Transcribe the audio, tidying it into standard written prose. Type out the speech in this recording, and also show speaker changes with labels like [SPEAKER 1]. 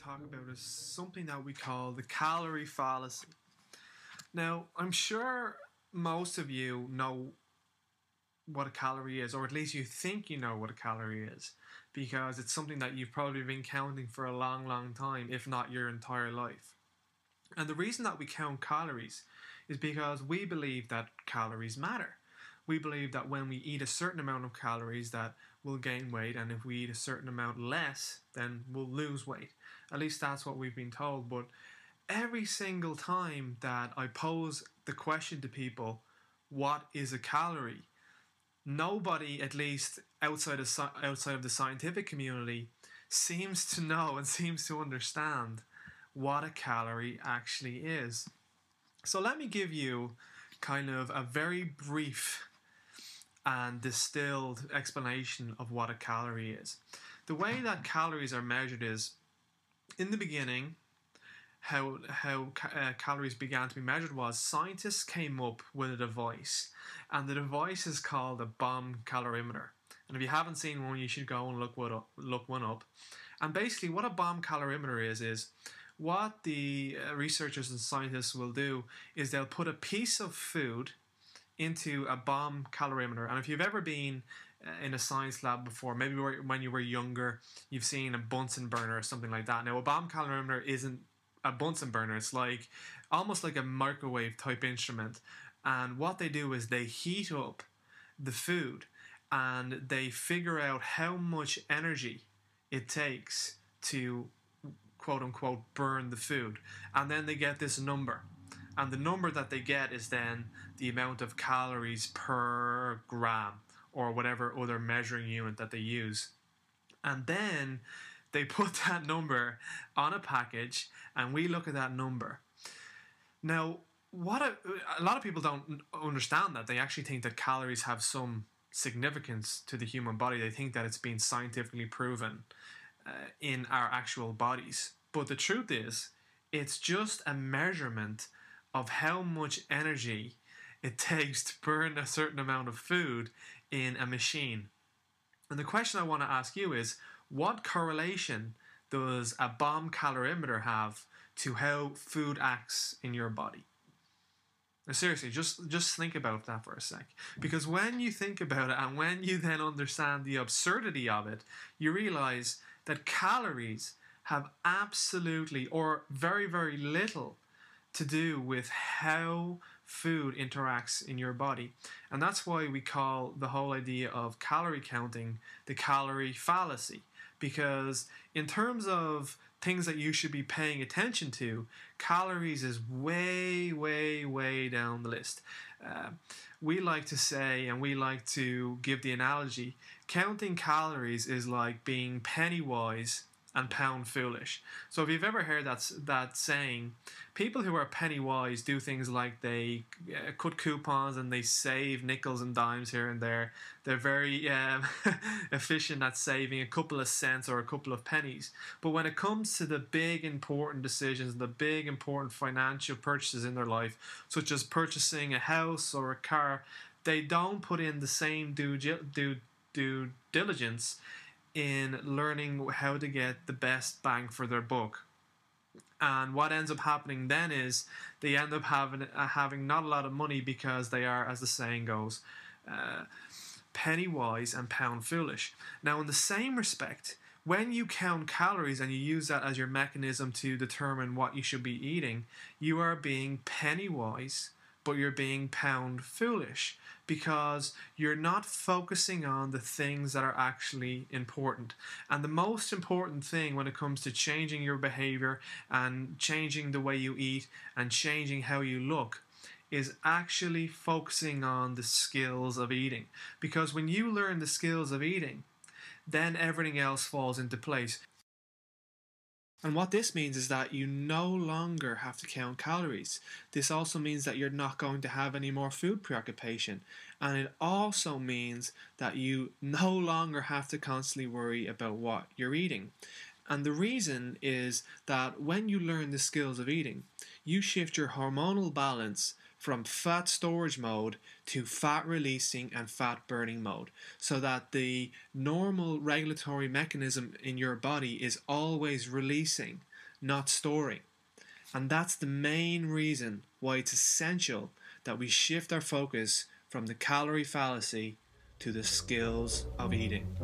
[SPEAKER 1] talk about is something that we call the calorie fallacy. Now, I'm sure most of you know what a calorie is, or at least you think you know what a calorie is, because it's something that you've probably been counting for a long, long time, if not your entire life. And the reason that we count calories is because we believe that calories matter. We believe that when we eat a certain amount of calories that we'll gain weight, and if we eat a certain amount less, then we'll lose weight. At least that's what we've been told. But every single time that I pose the question to people, what is a calorie? Nobody, at least outside of the scientific community, seems to know and seems to understand what a calorie actually is. So let me give you kind of a very brief and distilled explanation of what a calorie is. The way that calories are measured is, in the beginning, how calories began to be measured was scientists came up with a device, and the device is called a bomb calorimeter. And if you haven't seen one, you should go and look one up. And basically what a bomb calorimeter is what the researchers and scientists will do is they'll put a piece of food into a bomb calorimeter. And if you've ever been in a science lab before, maybe when you were younger, you've seen a Bunsen burner or something like that. Now, a bomb calorimeter isn't a Bunsen burner. It's like almost like a microwave type instrument. And what they do is they heat up the food and they figure out how much energy it takes to quote unquote burn the food. And then they get this number. And the number that they get is then the amount of calories per gram or whatever other measuring unit that they use. And then they put that number on a package and we look at that number. Now, a lot of people don't understand that. They actually think that calories have some significance to the human body. They think that it's been scientifically proven in our actual bodies. But the truth is, it's just a measurement of how much energy it takes to burn a certain amount of food in a machine. And the question I want to ask you is, what correlation does a bomb calorimeter have to how food acts in your body? Now, seriously, just think about that for a sec. Because when you think about it and when you then understand the absurdity of it, you realize that calories have absolutely or very, very little to do with how food interacts in your body. And that's why we call the whole idea of calorie counting the calorie fallacy. Because in terms of things that you should be paying attention to, calories is way, way, way down the list. We like to say, and we like to give the analogy, counting calories is like being penny wise and pound foolish. So if you've ever heard that saying, people who are penny wise do things like they cut coupons and they save nickels and dimes here and there. They're very efficient at saving a couple of cents or a couple of pennies. But when it comes to the big important decisions, the big important financial purchases in their life, such as purchasing a house or a car, they don't put in the same due diligence in learning how to get the best bang for their buck. And what ends up happening then is they end up having not a lot of money because they are, as the saying goes, penny wise and pound foolish. Now, in the same respect, when you count calories and you use that as your mechanism to determine what you should be eating, you are being penny wise, but you're being pound foolish because you're not focusing on the things that are actually important. And the most important thing when it comes to changing your behavior and changing the way you eat and changing how you look is actually focusing on the skills of eating. Because when you learn the skills of eating, then everything else falls into place. And what this means is that you no longer have to count calories. This also means that you're not going to have any more food preoccupation. And it also means that you no longer have to constantly worry about what you're eating. And the reason is that when you learn the skills of eating, you shift your hormonal balance from fat storage mode to fat releasing and fat burning mode, so that the normal regulatory mechanism in your body is always releasing not storing. And that's the main reason why it's essential that we shift our focus from the calorie fallacy to the skills of eating.